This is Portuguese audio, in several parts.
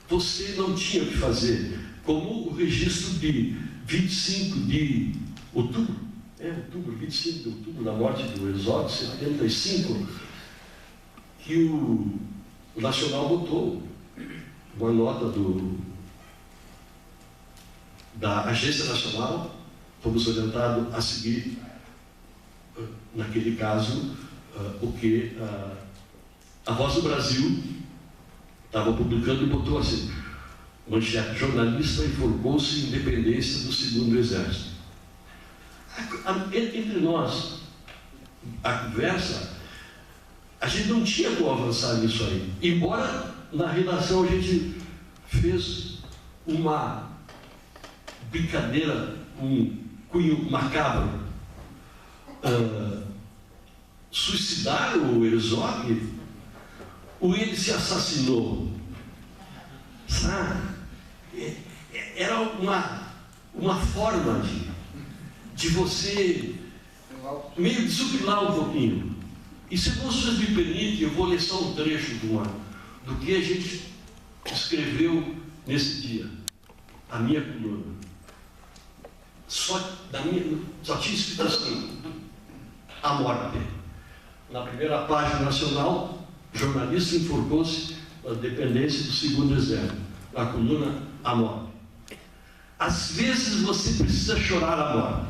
você não tinha o que fazer. Como o registro de 25 de outubro, 25 de outubro, da morte do Herzog, 75, que o Nacional botou uma nota da Agência Nacional, fomos orientados a seguir, naquele caso, o que a Voz do Brasil estava publicando e botou assim, manchete: jornalista enforcou-se em independência do Segundo Exército. Entre nós, a conversa, a gente não tinha como avançar nisso aí, embora na redação a gente fez uma brincadeira, um cunho macabro. Suicidaram o Herzog ou ele se assassinou? Sabe? Era uma forma de você meio desupilar um pouquinho. E se vocês me permitem, eu vou ler só um trecho do que a gente escreveu nesse dia, a minha coluna. Só tinha escrito assim: a morte. Na primeira página nacional, jornalista enforcou-se na dependência do Segundo Exército. Na coluna, a morte. Às vezes você precisa chorar a morte.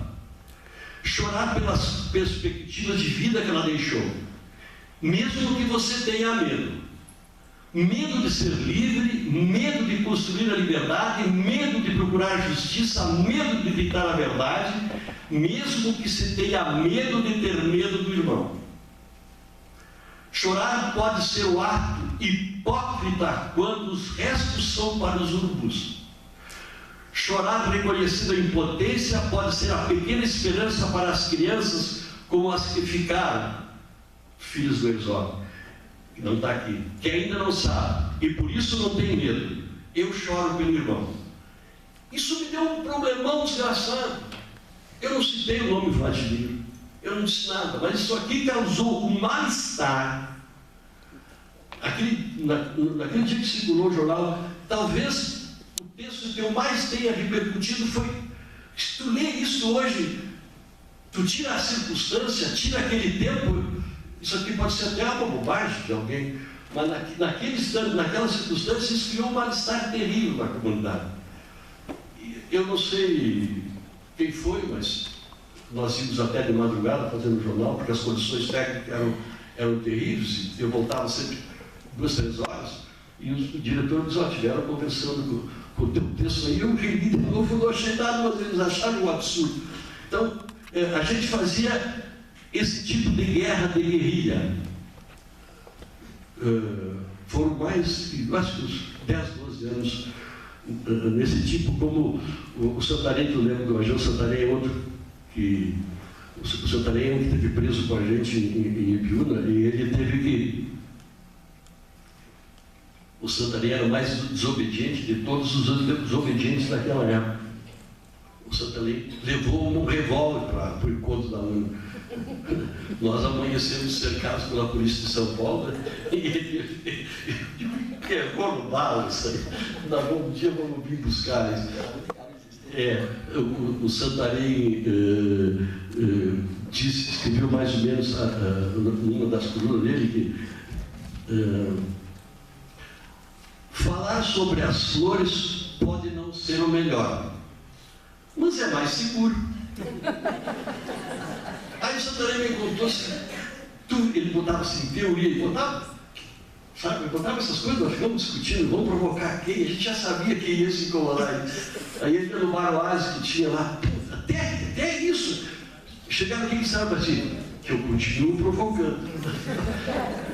Chorar pelas perspectivas de vida que ela deixou. Mesmo que você tenha medo. Medo de ser livre, medo de construir a liberdade, medo de procurar justiça, medo de gritar a verdade, mesmo que se tenha medo de ter medo do irmão. Chorar pode ser o ato hipócrita quando os restos são para os urubus. Chorar reconhecendo a impotência pode ser a pequena esperança para as crianças como as que ficaram, filhos do Herzog, que não está aqui, que ainda não sabe, e por isso não tem medo. Eu choro pelo irmão. Isso me deu um problemão desgraçado. Eu não citei o nome Vladimir, eu não disse nada, mas isso aqui causou um mal-estar. Naquele dia que circulou o jornal, talvez o texto que eu mais tenha repercutido foi: se tu lê isso hoje, tu tira a circunstância, tira aquele tempo, isso aqui pode ser até uma bobagem de alguém, mas naquela circunstância isso criou um mal-estar terrível na comunidade. Eu não sei quem foi, mas nós íamos até de madrugada fazendo jornal, porque as condições técnicas eram terríveis, e eu voltava sempre 2, 3 horas, e o diretor disse: estiveram conversando com o teu texto aí, eu reli de novo, eu não achei nada, mas eles acharam um absurdo. Então, a gente fazia esse tipo de guerra, de guerrilha. Foram mais, acho que uns 10, 12 anos nesse tipo, como o Santarém, que eu lembro do Major. O Santarém é outro que... O Santarém é um que esteve preso com a gente em Ibiúna, e ele teve que... O Santarém era o mais desobediente de todos os desobedientes daquela época. O Santarém levou um revólver para o encontro da UNA. Nós amanhecemos cercados pela polícia de São Paulo, né? E ele pegou no bala isso aí. Um dia vamos vir buscar isso. O Santarém escreveu mais ou menos numa das colunas dele que falar sobre as flores pode não ser o melhor, mas é mais seguro. Aí o Santarém me contou assim, ele botava assim, teoria, ele botava essas coisas, nós ficamos discutindo, vamos provocar quem? A gente já sabia quem ia se incomodar. Aí ele no Bar Oásis que tinha lá, até isso. Chegaram aqui que sabe assim, que eu continuo provocando.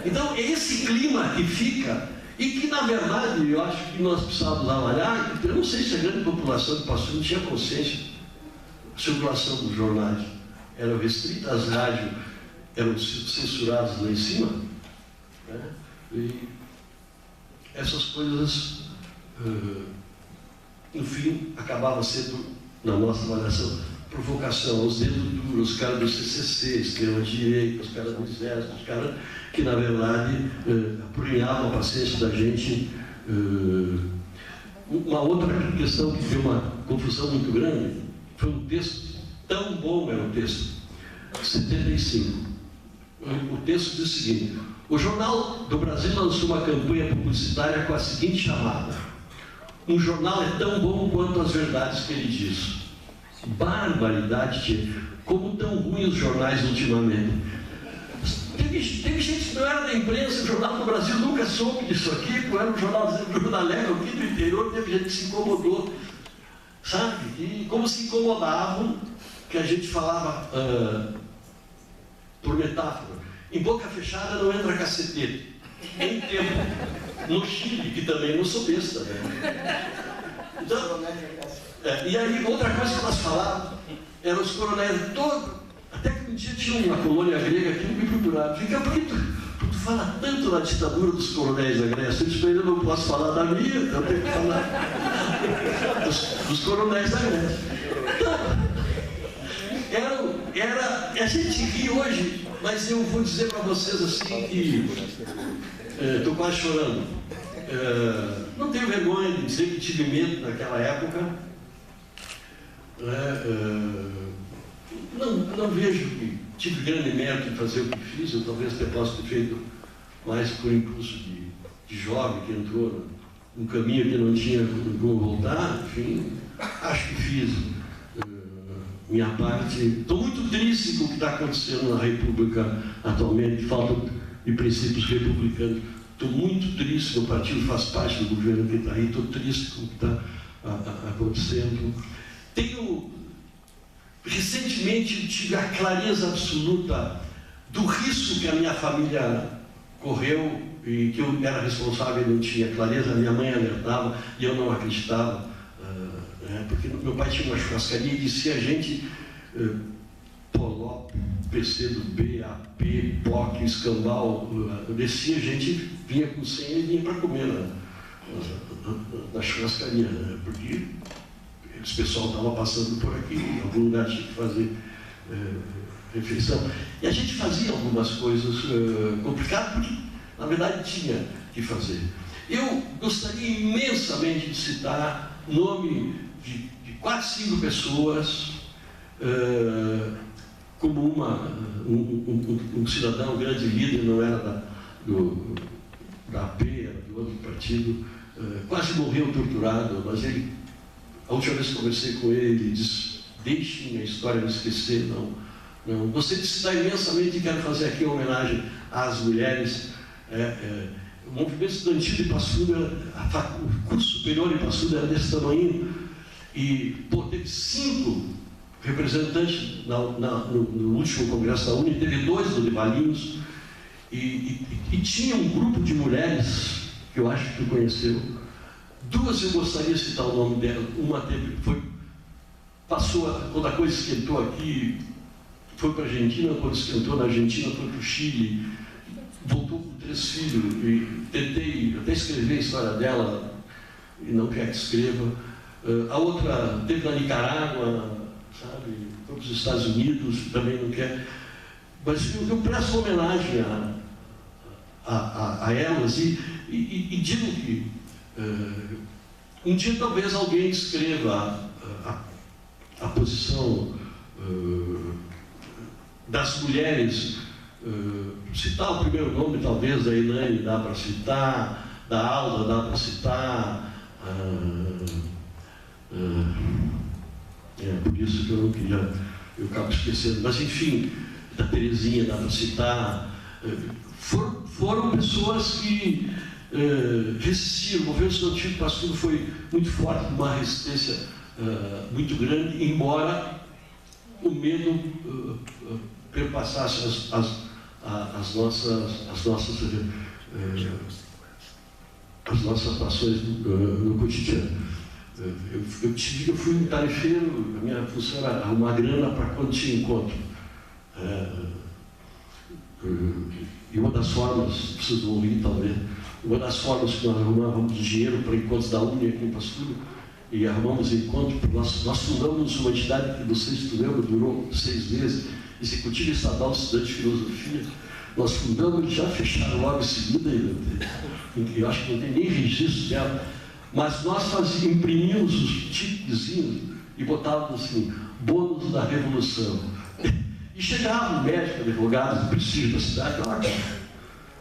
Então é esse clima que fica, e que na verdade eu acho que nós precisávamos avaliar. Eu não sei se a grande população do Passo Fundo tinha consciência. A circulação dos jornais era restrita, as rádios eram censuradas lá em cima, né? E essas coisas, no fim, acabavam sendo, na nossa avaliação, provocação aos dedos duros, os caras do CCC, extrema-direita, os caras do Exército, os caras que, na verdade, apurrinhavam a paciência da gente. Uma outra questão que deu uma confusão muito grande foi um texto, tão bom era o texto, 75. O texto diz o seguinte: o Jornal do Brasil lançou uma campanha publicitária com a seguinte chamada: um jornal é tão bom quanto as verdades que ele diz. Barbaridade, tia. Como tão ruins os jornais ultimamente. Teve gente que não era da imprensa, o Jornal do Brasil nunca soube disso aqui, era um jornaleiro aqui do interior, teve gente que se incomodou, sabe? E como se incomodavam que a gente falava, por metáfora, em boca fechada não entra cacetete. Em tempo, no Chile, que também não sou besta, né? Então, e aí, outra coisa que nós falávamos, eram os coronéis todos. Até que um dia tinha uma colônia grega que me procurava. Fica, por que tu fala tanto da ditadura dos coronéis da Grécia? Eu disse, eu não posso falar da minha, eu tenho que falar dos coronéis da Grécia. Então, a gente ri hoje, mas eu vou dizer para vocês assim que estou quase chorando. Não tenho vergonha de dizer que tive medo naquela época. Não vejo que tive grande mérito em fazer o que fiz. Eu talvez até possa ter feito mais por impulso de jovem que entrou num caminho que não tinha como voltar. Enfim, acho que fiz minha parte. Estou muito triste com o que está acontecendo na República atualmente, falta de princípios republicanos. Estou muito triste, meu partido faz parte do governo que está aí, estou triste com o que está acontecendo. Recentemente tive a clareza absoluta do risco que a minha família correu e que eu era responsável e não tinha clareza. A minha mãe alertava e eu não acreditava, porque meu pai tinha uma churrascaria e dizia a gente, Polop, PCdoB, AP, POC, Escambau, descia, a gente vinha com senha e vinha para comer na churrascaria, né? Porque esse pessoal estava passando por aqui, em algum lugar tinha que fazer refeição. E a gente fazia algumas coisas complicadas, porque na verdade tinha que fazer. Eu gostaria imensamente de citar nome de 4, 5 pessoas, como um cidadão, um grande líder, não era da AP, era de outro partido, quase morreu torturado, mas ele, a última vez que conversei com ele, ele disse, deixem a história não esquecer, não. Gostaria de citar imensamente e quero fazer aqui uma homenagem às mulheres. O movimento estudantil de Passo Fundo, o curso superior de Passo Fundo era desse tamanho, e teve 5 representantes no último congresso da UNE, teve 2 do de Valinhos, e tinha um grupo de mulheres, que eu acho que tu conheceu. 2 eu gostaria de citar o nome dela. Uma passou, quando a coisa esquentou aqui, foi para a Argentina, quando esquentou na Argentina, foi para o Chile, voltou com 3 filhos, e tentei até escrever a história dela, e não quer que escreva. A outra teve na Nicarágua, sabe, foi para os Estados Unidos, também não quer. Mas eu presto homenagem a elas e digo que um dia talvez alguém escreva a posição das mulheres, citar o primeiro nome talvez da Elaine dá para citar, da Alda dá para citar, por isso que eu não queria, eu acabo esquecendo, mas enfim, da Terezinha dá para citar. Foram pessoas que resistiram. O movimento estudantil de Passo Fundo foi muito forte, uma resistência muito grande, embora o medo perpassasse as nossas ações no cotidiano. Eu fui um tarefeiro, a minha função era arrumar grana para quando tinha encontro. E uma das formas, preciso ouvir talvez, uma das formas que nós arrumávamos dinheiro para encontros da UNE aqui em Passo Fundo, e arrumamos encontro, nós fundamos uma entidade que, não sei se tu lembra, durou 6 meses, Executivo Estadual de Estudantes de Filosofia. Nós fundamos e já fecharam logo em seguida, eu acho que não tem nem registro dela, Mas nós imprimíamos os tiquezinhos e botávamos assim, bônus da Revolução. E chegava o médico, advogado do prestígio da cidade,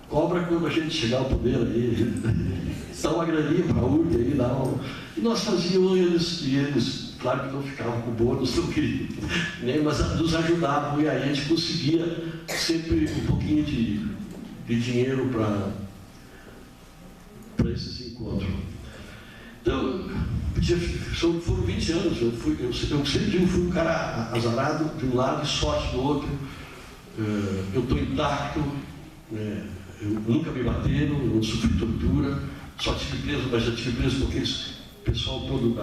cobra quando a gente chegar ao poder aí, dá uma graninha para a URT aí, dá uma... E nós fazíamos, e eles, claro que não ficavam com bônus, não queriam, né? Mas nos ajudavam, e aí a gente conseguia sempre um pouquinho de dinheiro para esses encontros. Então, foram 20 anos, eu sempre fui um cara azarado de um lado e sorte do outro. Eu estou intacto, eu nunca me bateram, eu não sofri tortura, só tive preso, mas já tive preso com aquele pessoal todo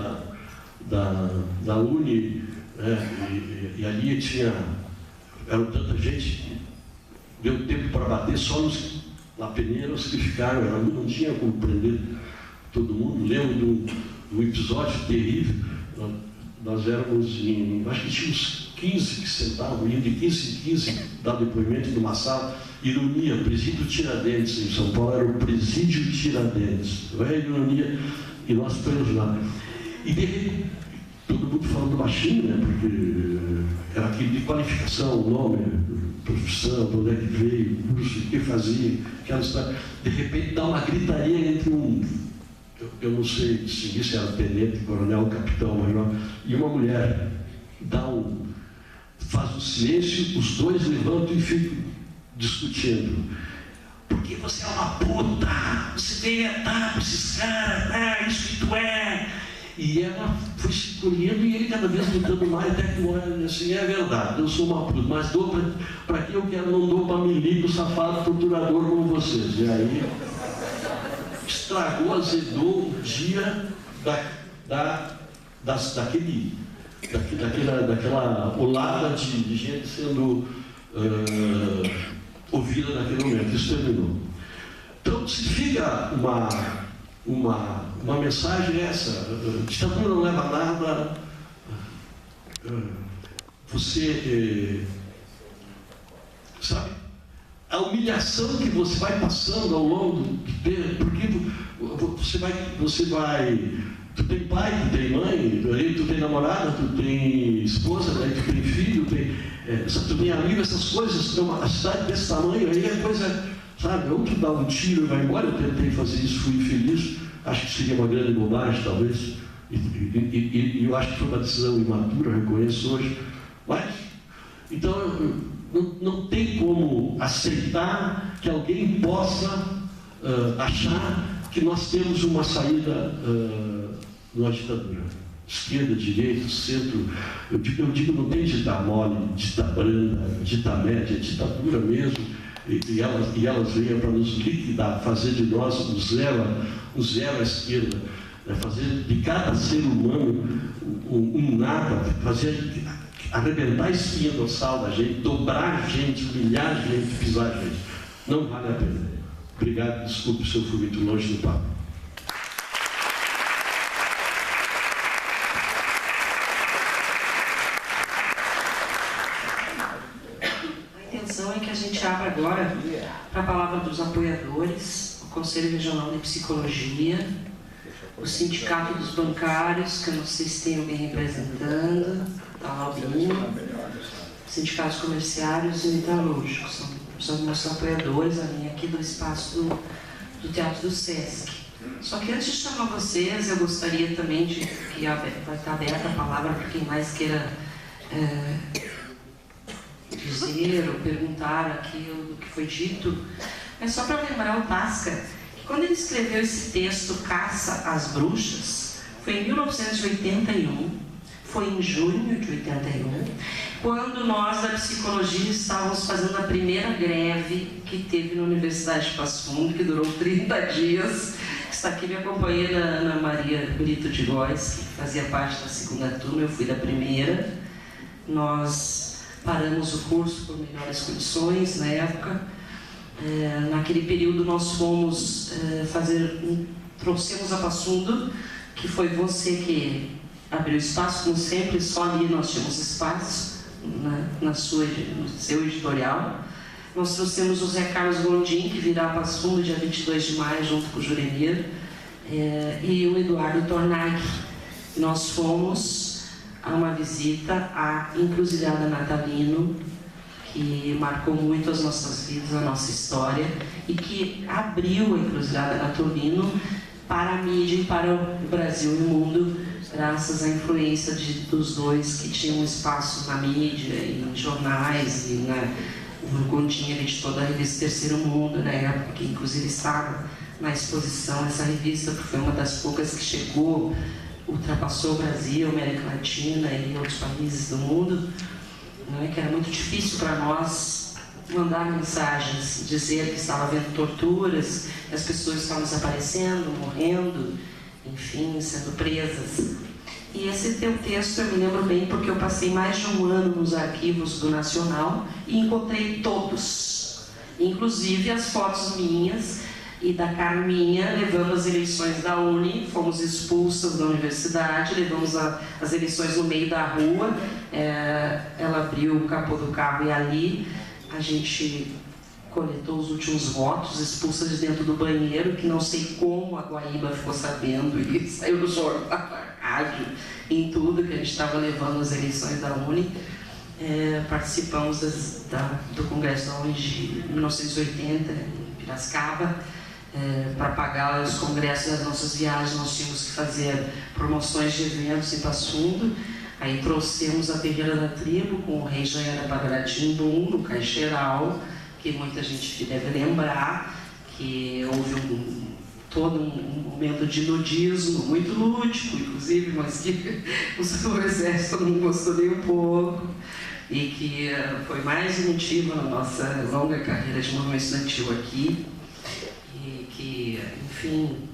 da Uni, e ali era tanta gente que deu tempo para bater só na peneira, os que ficaram, não tinha como prender todo mundo. Lembro de um episódio terrível. Nós éramos acho que tinha uns 15 que sentavam, iam de 15 em 15, dar depoimento numa sala. Ironia, Presídio Tiradentes, em São Paulo era o Presídio Tiradentes. Ironia, e nós presos lá. E de repente, todo mundo falando baixinho, né? Porque era aquilo de qualificação, o nome, profissão, de onde é que veio, curso, o que fazia, aquela história. De repente dá uma gritaria entre eu não sei distinguir se era tenente, coronel, capitão, major, e uma mulher faz um silêncio, os dois levantam e ficam discutindo. Porque você é uma puta, você veio etar para esses caras, isso que tu é. E ela foi se colhendo e ele cada vez lutando mais, até que olha assim, é verdade, eu sou uma puta, mas dou para quem eu quero, não dou para milico, safado, torturador como vocês. E aí estragou, azedou o dia daquela olada de gente sendo ouvida naquele momento. Isso terminou. Então, se fica uma mensagem essa, ditadura não leva a nada, você sabe, a humilhação que você vai passando ao longo do tempo, porque você vai, tu tem pai, tu tem mãe, tu tem namorada, tu tem esposa, tu tem filho, tu tem amigo, essas coisas, uma cidade desse tamanho, aí a coisa, sabe, ou tu dá um tiro e vai embora. Eu tentei fazer isso, fui infeliz, acho que seria uma grande bobagem, talvez, e eu acho que foi uma decisão imatura, reconheço hoje, mas, então, não tem como aceitar que alguém possa achar que nós temos uma saída numa ditadura. Esquerda, direita, centro, eu digo não tem dita mole, dita branda, dita média, ditadura mesmo, e elas venham para nos liquidar, fazer de nós um zero à esquerda, fazer de cada ser humano um nada, fazer arrebentar a espinha dorsal da gente, dobrar a gente, humilhar a gente, pisar a gente. Não vale a pena. Obrigado, desculpe se eu fui muito longe do papo. A intenção é que a gente abra agora para a palavra dos apoiadores, o Conselho Regional de Psicologia, o Sindicato dos Bancários, que eu não sei se tem alguém representando, está lá o sindicatos comerciários e metalúrgicos, são nossos apoiadores, a linha aqui do espaço do Teatro do Sesc. Só que antes de chamar vocês, eu gostaria também de que vai estar aberta a palavra para quem mais queira dizer ou perguntar aquilo do que foi dito, mas só para lembrar o Tasca, que quando ele escreveu esse texto, Caça às Bruxas, foi em 1981, foi em junho de 81, quando nós da psicologia estávamos fazendo a primeira greve que teve na Universidade de Passo Fundo, que durou 30 dias. Está aqui minha companheira Ana Maria Brito de Góes, que fazia parte da segunda turma, eu fui da primeira. Nós paramos o curso por melhores condições na época. Naquele período nós fomos trouxemos a Passo Fundo, que foi você que abriu espaço, como sempre, só ali nós tínhamos espaço no seu editorial. Nós trouxemos o Zé Carlos Gondim, que virá a Passo Fundo dia 22 de maio, junto com o Juremir. e o Eduardo Tornag. Nós fomos a uma visita à Encruzilhada Natalino, que marcou muito as nossas vidas, a nossa história, e que abriu a Encruzilhada Natalino para a mídia e para o Brasil e o mundo, graças à influência dos dois, que tinham espaço na mídia, e em jornais, e no continha de toda a revista Terceiro Mundo, na época que inclusive estava na exposição essa revista, porque foi uma das poucas que chegou, ultrapassou o Brasil, América Latina e outros países do mundo, né, que era muito difícil para nós mandar mensagens, dizer que estava havendo torturas, que as pessoas estavam desaparecendo, morrendo, enfim, sendo presas. E esse teu texto eu me lembro bem porque eu passei mais de um ano nos arquivos do Nacional e encontrei todos, inclusive as fotos minhas e da Carminha, levando as eleições da Uni, fomos expulsas da universidade, levamos as eleições no meio da rua, ela abriu o capô do carro e ali a gente coletou os últimos votos, expulsa de dentro do banheiro, que não sei como a Guaíba ficou sabendo e saiu no jornal, na rádio, em tudo, que a gente estava levando as eleições da Uni. Participamos do Congresso da Uni de 1980, em Piracicaba. Para pagar os congressos das nossas viagens, nós tínhamos que fazer promoções de eventos em Passo Fundo. Aí trouxemos a Terreira da Tribo com o rei Janhara Pagaratimbum, no Caixeiral, que muita gente deve lembrar, que houve todo um momento de nudismo, muito lúdico, inclusive, mas que o exército não gostou nem um pouco, e que foi mais um motivo na nossa longa carreira de movimento estudantil aqui, e que, enfim,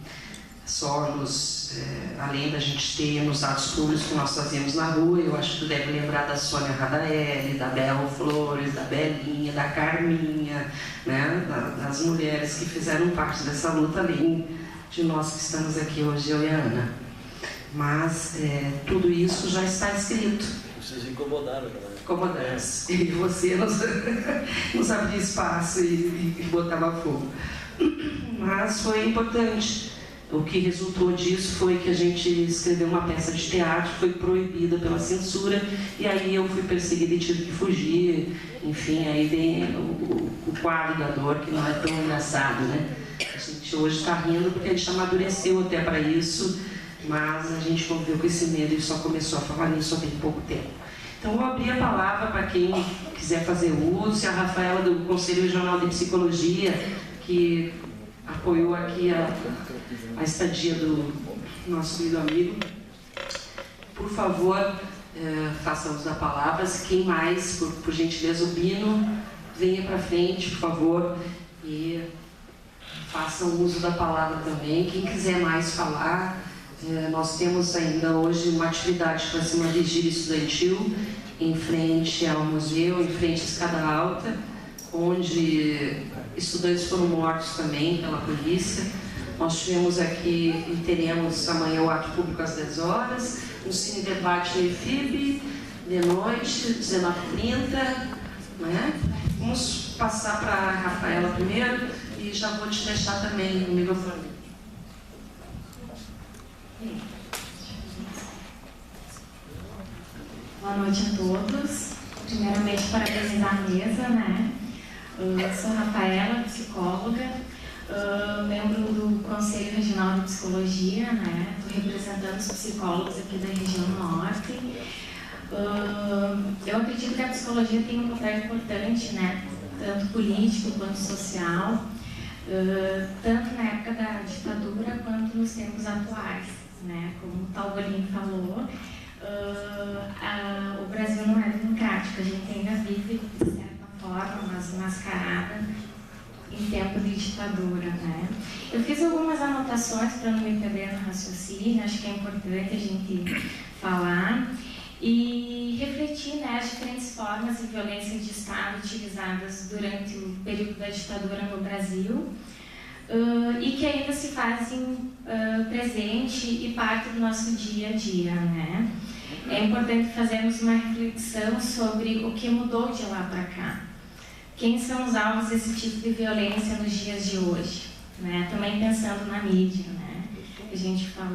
além da gente ter nos atos públicos que nós fazíamos na rua, eu acho que tu deve lembrar da Sônia Radaelli, da Bel Flores, da Belinha, da Carminha, né? Das mulheres que fizeram parte dessa luta, além de nós que estamos aqui hoje, eu e a Ana. Mas tudo isso já está escrito. Vocês incomodaram, né? Incomodaram. E você nos abria espaço e botava fogo. Mas foi importante. O que resultou disso foi que a gente escreveu uma peça de teatro, foi proibida pela censura, e aí eu fui perseguida e tive que fugir. Enfim, aí vem o quadro da dor, que não é tão engraçado, né? A gente hoje está rindo porque a gente amadureceu até para isso, mas a gente conviveu com esse medo e só começou a falar nisso há bem pouco tempo. Então eu abri a palavra para quem quiser fazer uso, e a Rafaela do Conselho Regional de Psicologia, que apoiou aqui a estadia do nosso querido amigo. Por favor, faça uso da palavra. Quem mais, por gentileza, o Bino, venha para frente, por favor, e façam uso da palavra também. Quem quiser mais falar, nós temos ainda hoje uma atividade para ser uma vigília estudantil em frente ao museu, em frente à Escada Alta, onde estudantes foram mortos também pela polícia. Nós tivemos aqui e teremos amanhã o ato público às 10 horas, um cine debate no IFIB, de noite, 19h30. Né? Vamos passar para a Rafaela primeiro e já vou te deixar também o microfone. Boa noite a todos. Primeiramente, parabenizar a mesa, né? Eu sou Rafaela, psicóloga, membro do Conselho Regional de Psicologia, né? Estou representando os psicólogos aqui da região norte. Eu acredito que a psicologia tem um papel importante, né? Tanto político quanto social, tanto na época da ditadura quanto nos tempos atuais, né? Como o Talbolin falou, o Brasil não é democrático, a gente ainda vive, de certa forma, mas mascarada em tempo de ditadura, né? Eu fiz algumas anotações para não me perder no raciocínio, acho que é importante a gente falar e refletir, né, as diferentes formas de violência de Estado utilizadas durante o período da ditadura no Brasil e que ainda se fazem presente e parte do nosso dia a dia, né? É importante fazermos uma reflexão sobre o que mudou de lá para cá. Quem são os alvos desse tipo de violência nos dias de hoje? Né? Também pensando na mídia. Né? a gente falou.